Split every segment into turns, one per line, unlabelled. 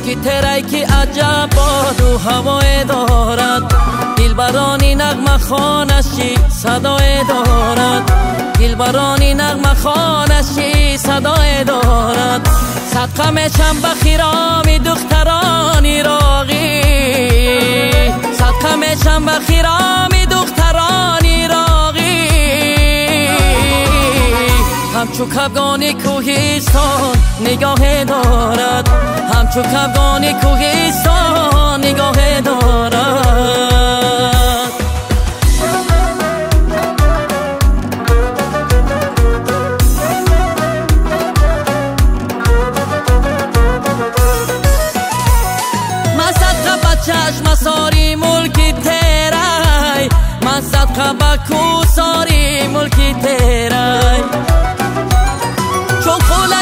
ملکی ترک عجب باد و هوای دارد، دلبرانی نغمه خوانشی صدای دارد، دلبرانی نغمه خوانشی صدای دارد. صدقه میشم به خیرام دختران عراقی، صدقه میشم به خیرام دختران عراقی. همچو کبگان کوهستان نگاه دارد، همچو کبگان کوهستان نگاه دارد. من صدقه به چشم ساری ملکی تیرای، من صدقه به کو ساری ملکی تیرای. چون قوله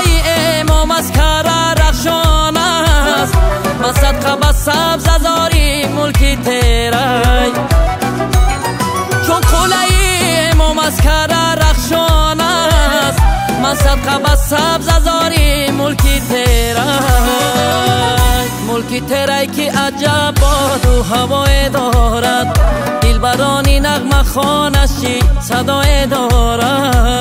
امام از کره رخشان است، من صدقه به سبز زاری ملکی تیرای. چون قوله امام از کره رخشان است، من صدقه به سبز زاری ملکی تیرای. ملکی تیرای که عجب باد و هوای دارد، دلبرانی نغمه خوانشی صدای دارد.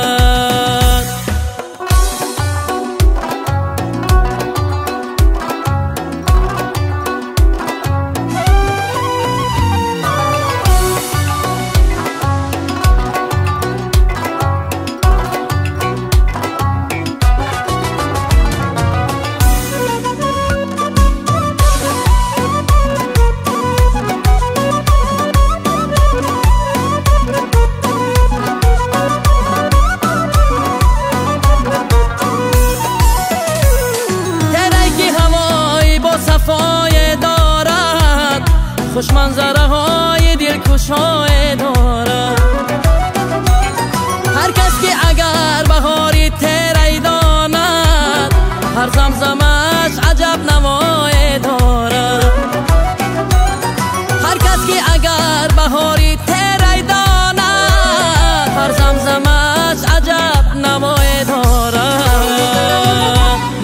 صفای دارد، خوش منظره های دلکشای دارد. هر کس که اگر بهاری تیرای داند، هر زمزمش عجب نوای دارد. هر کس که اگر بهاری تیرای داند، هر زمزمش عجب نوای دارد.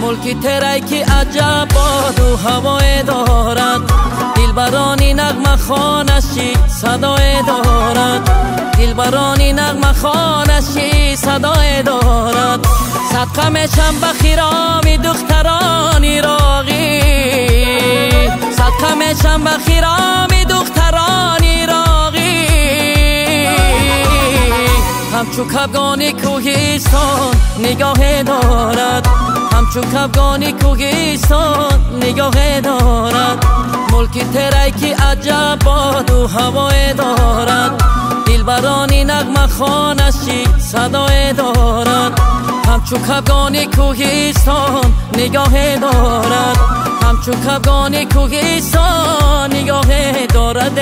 ملکی تیرای که عجب باد و هوای دارد، دلبرانی نغمه خوانشی صدای دارد، دلبرانی نغمه خوانشی صدای دارد. صدقه میشم به خیرام دختران عراقی، صدقه میشم به خیرام دختران عراقی. همچو کبگان کوهستان نگاه دارد، همچو کبگان کوهستان نگاه دارد. ملکی تیرای که عجب باد و هوای دارد، دلبرانی نغمه خوانشی صدای دارد. همچو کبگان کوهستان نگاه دارد، همچو کبگان کوهستان نگاه دارد.